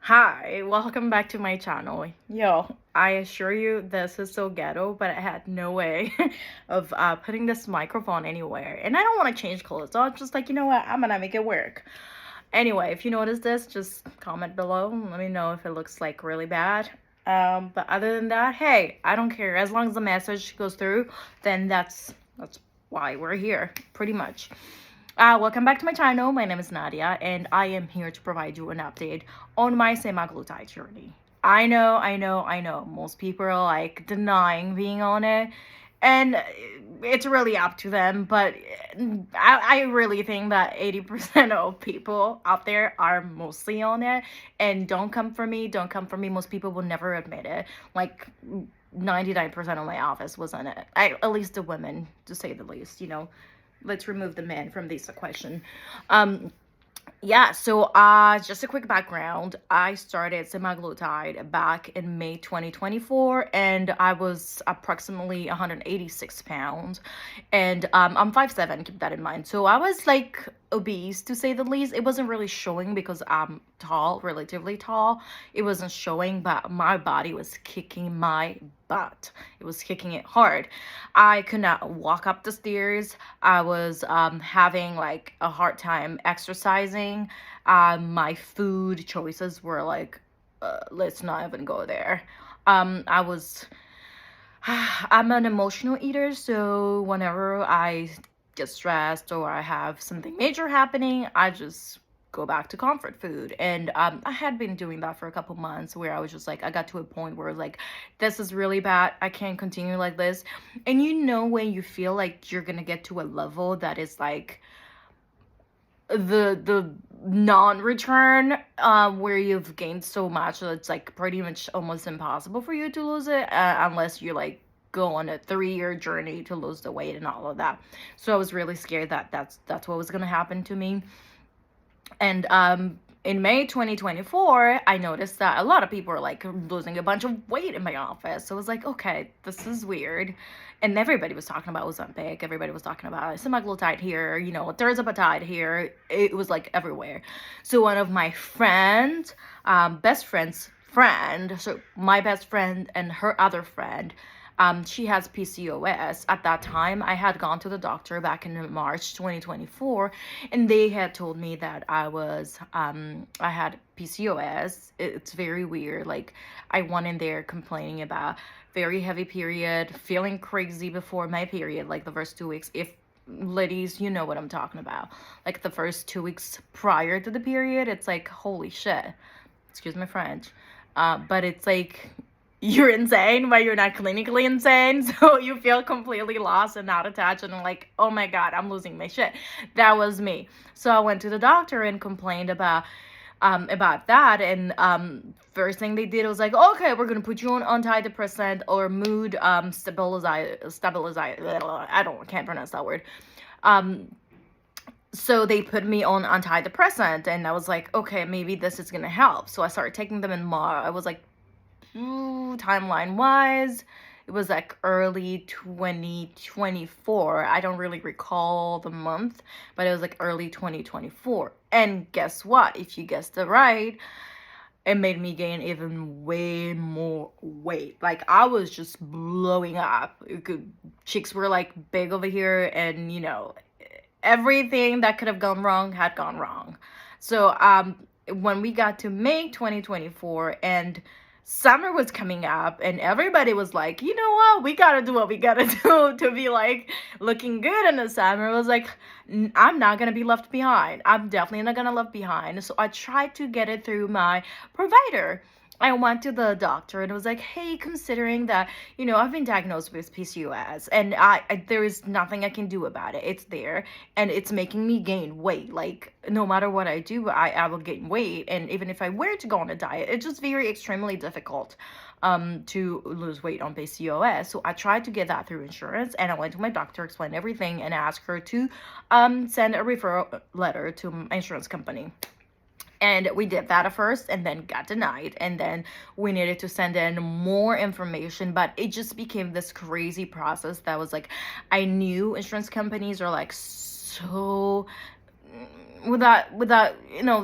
Hi, welcome back to my channel. Yo, I assure you this is so ghetto, but I had no way of putting this microphone anywhere. And I don't want to change clothes, so I'm just like, you know what, I'm gonna make it work. Anyway, if you notice this, just comment below. Let me know if it looks like really bad. But other than that, hey, I don't care. As long as the message goes through, then that's why we're here, pretty much. Welcome back to my channel. My name is Nadia, and I am here to provide you an update on my semaglutide journey. I know. Most people are like denying being on it, and it's really up to them. But I really think that 80% of people out there are mostly on it. And don't come for me. Don't come for me. Most people will never admit it. Like 99% of my office was on it. At least the women, to say the least. Let's remove the men from this equation. Yeah, so just a quick background. I started semaglutide back in May 2024, and I was approximately 186 pounds. And I'm 5'7", keep that in mind. So I was like obese, to say the least. It wasn't really showing because I'm tall, relatively tall. It wasn't showing, but my body was kicking my butt. It was kicking it hard. I could not walk up the stairs. I was having like a hard time exercising. My food choices were like, let's not even go there. I was I'm an emotional eater, so whenever I get stressed or I have something major happening, I just go back to comfort food. And I had been doing that for a couple months where I was just like, I got to a point where like, this is really bad. I can't continue like this. And when you feel like you're gonna get to a level that is like the non-return, where you've gained so much that it's like pretty much almost impossible for you to lose it, unless you like go on a 3-year journey to lose the weight and all of that. So I was really scared that that's what was gonna happen to me. And in May 2024, I noticed that a lot of people are like losing a bunch of weight in my office. So I was like, okay, this is weird. And everybody was talking about Ozempic. Everybody was talking about semaglutide here, tirzepatide here. It was like everywhere. So one of my friends, best friend's friend, so my best friend and her other friend, she has PCOS. At that time, I had gone to the doctor back in March 2024, and they had told me that I had PCOS. It's very weird. Like, I went in there complaining about very heavy period, feeling crazy before my period, like the first 2 weeks. If ladies, you know what I'm talking about. Like the first 2 weeks prior to the period, it's like, holy shit. Excuse my French. But it's like, you're insane, but you're not clinically insane. So you feel completely lost and not attached and like, oh my God, I'm losing my shit. That was me. So I went to the doctor and complained about that. And first thing they did was like, okay, we're gonna put you on antidepressant or mood stabilizer. I can't pronounce that word. So they put me on antidepressant, and I was like, okay, maybe this is gonna help. So I started taking them in March. I was like, timeline wise, it was like early 2024. I don't really recall the month, but it was like early 2024. And guess what? If you guessed it right, it made me gain even way more weight. Like, I was just blowing up. Cheeks were like big over here, and everything that could have gone wrong had gone wrong. So when we got to May 2024 and summer was coming up, and everybody was like, you know what, we gotta do what we gotta do to be like looking good in the summer. I was like, I'm not gonna be left behind. I'm definitely not gonna left behind. So I tried to get it through my provider. I went to the doctor and was like, hey, considering that, I've been diagnosed with PCOS, and there is nothing I can do about it. It's there, and it's making me gain weight. Like, no matter what I do, I will gain weight. And even if I were to go on a diet, it's just very extremely difficult to lose weight on PCOS. So I tried to get that through insurance, and I went to my doctor, explained everything, and asked her to send a referral letter to my insurance company. And we did that at first and then got denied. And then we needed to send in more information. But it just became this crazy process that was like, I knew insurance companies are like so without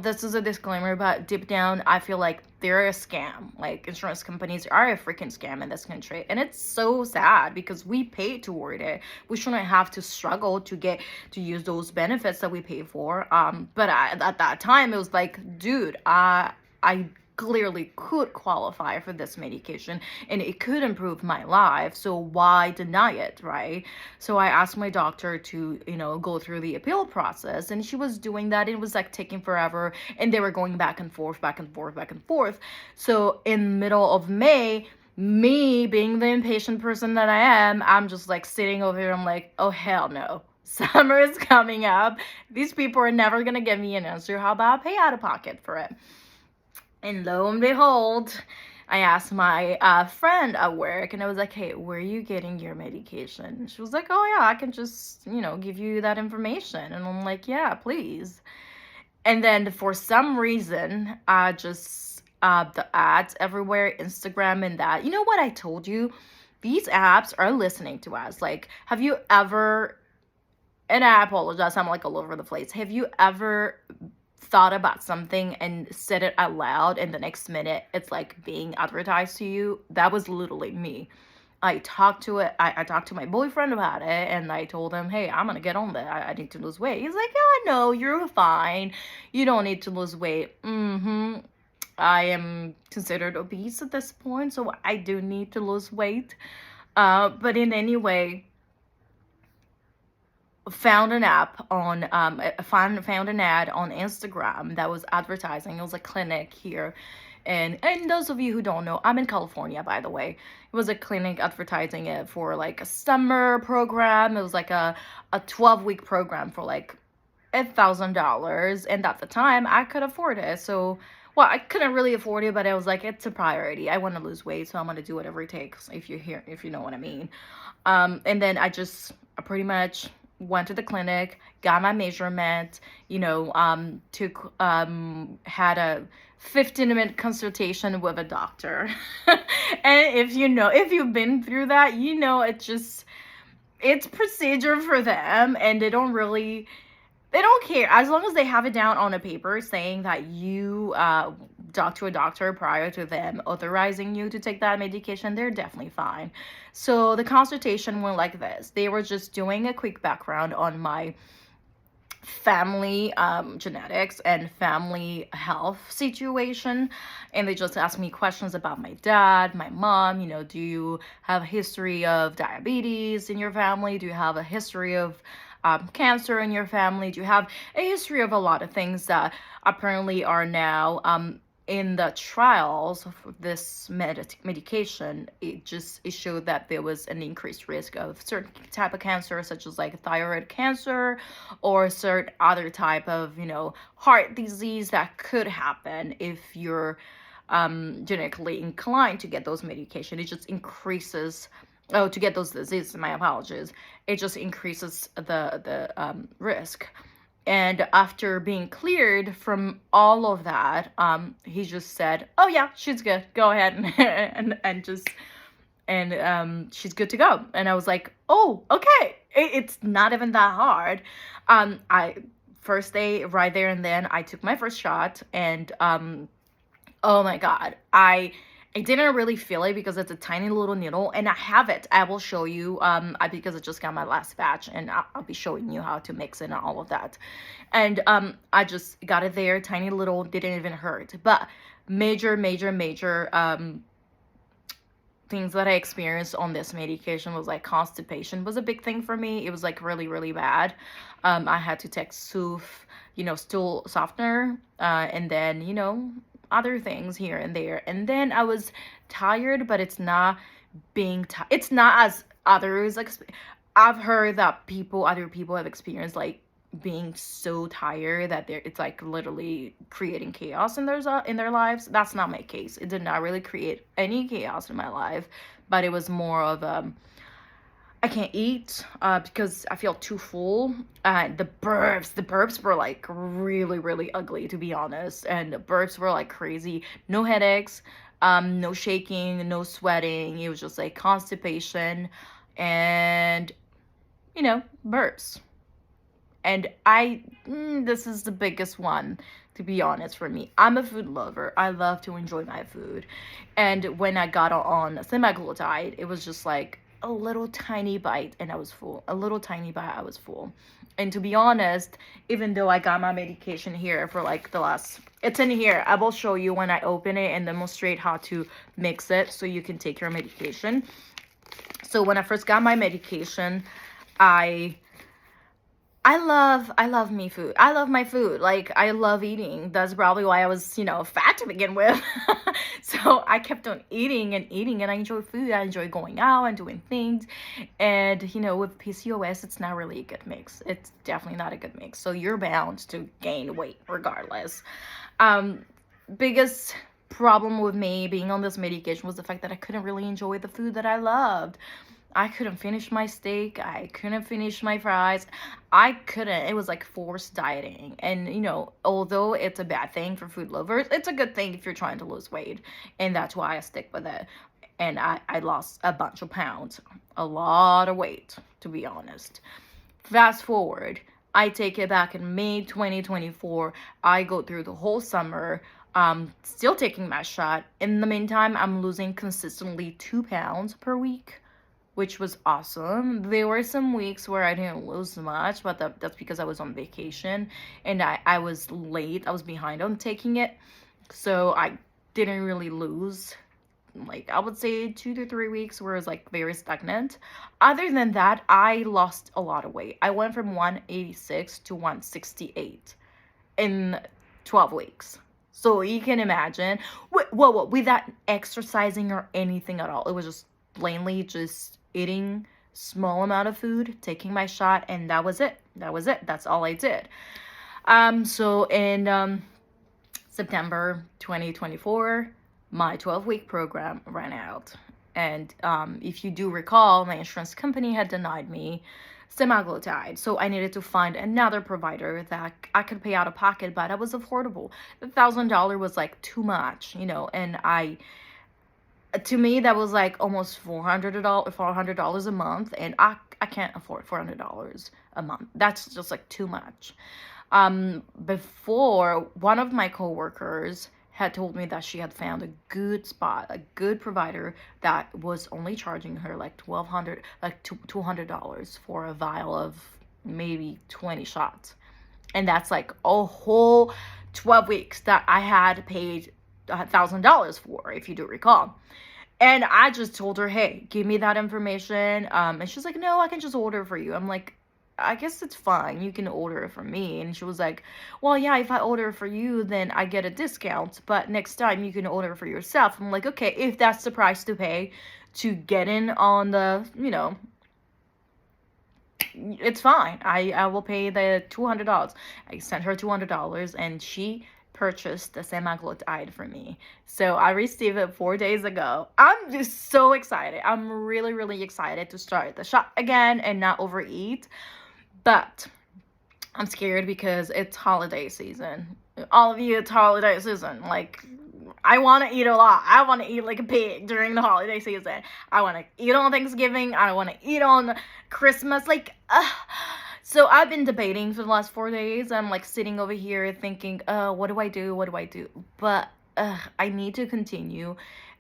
this is a disclaimer, but deep down I feel like they're a scam. Like, insurance companies are a freaking scam in this country, and it's so sad because we pay toward it. We shouldn't have to struggle to get to use those benefits that we pay for. But at that time it was like, dude, I clearly could qualify for this medication and it could improve my life, so why deny it, right? So I asked my doctor to go through the appeal process, and she was doing that. It was like taking forever, and they were going back and forth, back and forth, back and forth. So in middle of May, me being the impatient person that I am, I'm just like sitting over here. I'm like, oh hell no, summer is coming up. These people are never gonna give me an answer. How about I pay out of pocket for it? And lo and behold, I asked my friend at work, and I was like, hey, where are you getting your medication? She was like, oh, yeah, I can just, give you that information. And I'm like, yeah, please. And then for some reason, the ads everywhere, Instagram and that. You know what I told you? These apps are listening to us. Like, have you ever, and I apologize, I'm like all over the place. Have you ever thought about something and said it out loud, and the next minute it's like being advertised to you? That was literally me. I talked to my boyfriend about it, and I told him, hey, I'm gonna get on that. I need to lose weight. He's like, yeah, no, you're fine, you don't need to lose weight. I am considered obese at this point, so I do need to lose weight. But in any way, found an app on found an ad on Instagram that was advertising. It was a clinic here, and those of you who don't know, I'm in California, by the way. It was a clinic advertising it for like a summer program. It was like a 12-week program for like $1,000, and at the time I could afford it. So, well, I couldn't really afford it, but I was like, it's a priority. I want to lose weight, so I'm gonna do whatever it takes, if you know what I mean. And then I pretty much went to the clinic, got my measurement, had a 15-minute consultation with a doctor. And if you've been through that, it's procedure for them, and they don't care. As long as they have it down on a paper saying that you talked to a doctor prior to them authorizing you to take that medication, they're definitely fine. So the consultation went like this. They were just doing a quick background on my family genetics and family health situation, and they just asked me questions about my dad, my mom. Do you have a history of diabetes in your family? Do you have a history of cancer in your family? Do you have a history of a lot of things that apparently are now in the trials of this medication? It showed that there was an increased risk of certain type of cancer, such as like thyroid cancer, or certain other type of heart disease that could happen if you're genetically inclined to get those medication. It just increases to get those diseases. My apologies. It just increases the risk. And after being cleared from all of that, he just said, oh yeah, she's good, go ahead and she's good to go. And I was like, oh, okay, it's not even that hard. I first day, right there and then, I took my first shot, and oh my god, I didn't really feel it because it's a tiny little needle, and I have it. I will show you because I just got my last batch, and I'll be showing you how to mix it and all of that. And I just got it there, tiny little, didn't even hurt. But major things that I experienced on this medication was like constipation was a big thing for me. It was like really bad. I had to take stool softener, and then other things here and there. And then I was tired, but it's not it's not as others. Like, I've heard that other people have experienced like being so tired that it's like literally creating chaos in their lives. That's not my case. It did not really create any chaos in my life, but it was more of I can't eat because I feel too full. The burps were like really ugly, to be honest. And the burps were like crazy. No headaches, no shaking, no sweating. It was just like constipation and, burps. And this is the biggest one, to be honest, for me. I'm a food lover. I love to enjoy my food. And when I got on semaglutide, it was just like a little tiny bite and I was full. A little tiny bite, I was full. And to be honest, even though I got my medication here for like the last, it's in here. I will show you when I open it and demonstrate how to mix it so you can take your medication. So when I first got my medication, I love me food. I love my food. Like, I love eating. That's probably why I was, fat to begin with. So I kept on eating and eating, and I enjoy food. I enjoy going out and doing things. And, with PCOS, it's not really a good mix. It's definitely not a good mix. So you're bound to gain weight regardless. Biggest problem with me being on this medication was the fact that I couldn't really enjoy the food that I loved. I couldn't finish my steak. I couldn't finish my fries. I couldn't. It was like forced dieting. And, although it's a bad thing for food lovers, it's a good thing if you're trying to lose weight. And that's why I stick with it. And I lost a bunch of pounds. A lot of weight, to be honest. Fast forward. I take it back in May 2024. I go through the whole summer. Still taking my shot. In the meantime, I'm losing consistently 2 pounds per week, which was awesome. There were some weeks where I didn't lose much, but that's because I was on vacation and I was late. I was behind on taking it. So I didn't really lose. Like, I would say 2 to 3 weeks where it was like very stagnant. Other than that, I lost a lot of weight. I went from 186 to 168 in 12 weeks. So you can imagine, without exercising or anything at all. It was just plainly just eating small amount of food, taking my shot, and that was it. That's all I did. So in September 2024, my 12-week program ran out. And if you do recall, my insurance company had denied me semaglutide. So I needed to find another provider that I could pay out of pocket, but it was affordable. The $1,000 was like too much, and to me, that was like almost $400 a month, and I can't afford $400 a month. That's just like too much. Before, one of my coworkers had told me that she had found a good spot, a good provider that was only charging her like $200 for a vial of maybe 20 shots. And that's like a whole 12 weeks that I had paid $1,000 for, if you do recall. And I just told her, hey, give me that information. And she's like, no, I can just order for you. I'm like, I guess it's fine. You can order it for me. And she was like, well, yeah, if I order for you, then I get a discount. But next time you can order for yourself. I'm like, okay, if that's the price to pay to get in on the, it's fine. I will pay the $200. I sent her $200 and she purchased the semaglutide for me. So I received it 4 days ago. I'm just so excited. I'm really, really excited to start the shot again and not overeat. But I'm scared because it's holiday season. All of you, it's holiday season. Like, I want to eat a lot. I want to eat like a pig during the holiday season. I want to eat on Thanksgiving. I want to eat on Christmas. So I've been debating for the last 4 days. I'm like sitting over here thinking, what do I do? What do I do? But I need to continue.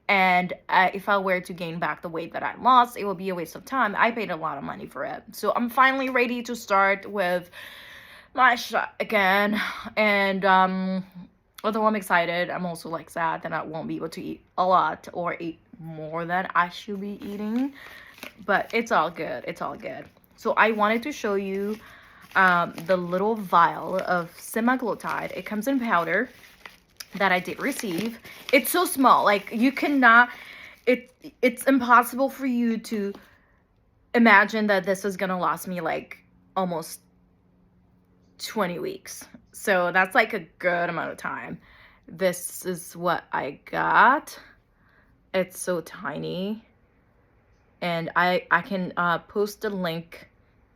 And if I were to gain back the weight that I lost, it will be a waste of time. I paid a lot of money for it. So I'm finally ready to start with my shot again. And although I'm excited, I'm also like sad that I won't be able to eat a lot or eat more than I should be eating. But it's all good. It's all good. So I wanted to show you the little vial of semaglutide. It comes in powder that I did receive. It's so small. Like, you cannot, it's impossible for you to imagine that this is gonna last me like almost 20 weeks. So that's like a good amount of time. This is what I got. It's so tiny. And I can post a link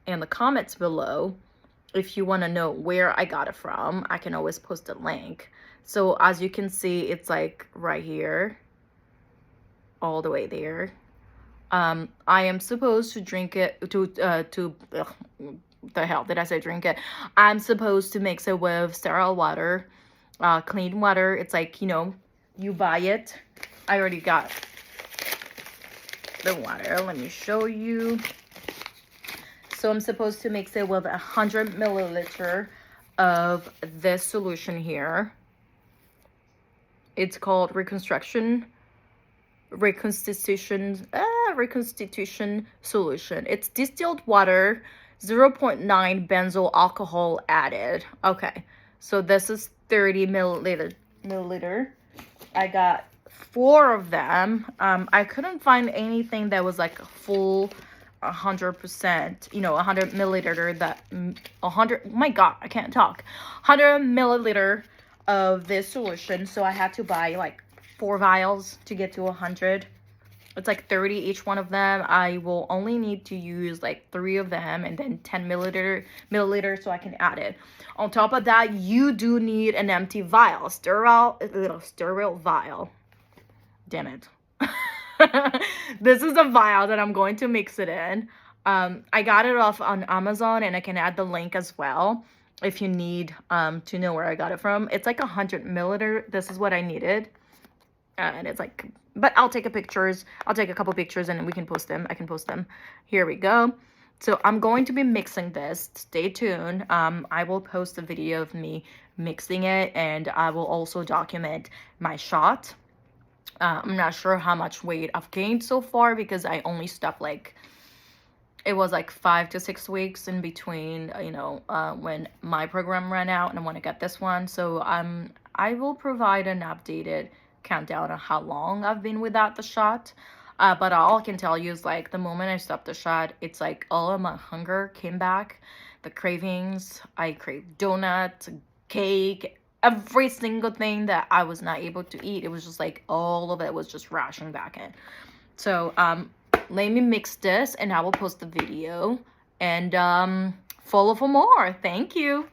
in the comments below if you want to know where I got it from. I can always post a link. So as you can see, it's like right here, all the way there. I am supposed to drink it the hell did I say drink it? I'm supposed to mix it with sterile water, clean water. It's like, you know, you buy it. I already got the water. Let me show you. So I'm supposed to mix it with 100 milliliter of this solution here. It's called reconstitution solution. It's distilled water, 0.9 benzyl alcohol added. Okay, so this is 30 milliliter. I got 4 of them. I couldn't find anything that was like full 100%, you know, 100 milliliter, that 100, oh my god, I can't talk, 100 milliliter of this solution. So I had to buy like 4 vials to get to 100. It's like 30 each one of them. I will only need to use like 3 of them, and then 10 milliliter so I can add it. On top of that, you do need an empty vial, sterile vial. Damn it. This is the vial that I'm going to mix it in. I got it off on Amazon, and I can add the link as well if you need to know where I got it from. It's like 100 milliliter. This is what I needed. And it's like, but I'll take a couple pictures and we can post them. I can post them. Here we go. So I'm going to be mixing this. Stay tuned. I will post a video of me mixing it, and I will also document my shot. I'm not sure how much weight I've gained so far, because I only stopped like, it was like 5 to 6 weeks in between, you know, when my program ran out and when I got this one. So I will provide an updated countdown on how long I've been without the shot. But all I can tell you is like the moment I stopped the shot, it's like all of my hunger came back, the cravings. I craved donuts, cake, every single thing that I was not able to eat. It was just like all of it was just rushing back in. So let me mix this, and I will post the video, and follow for more. Thank you.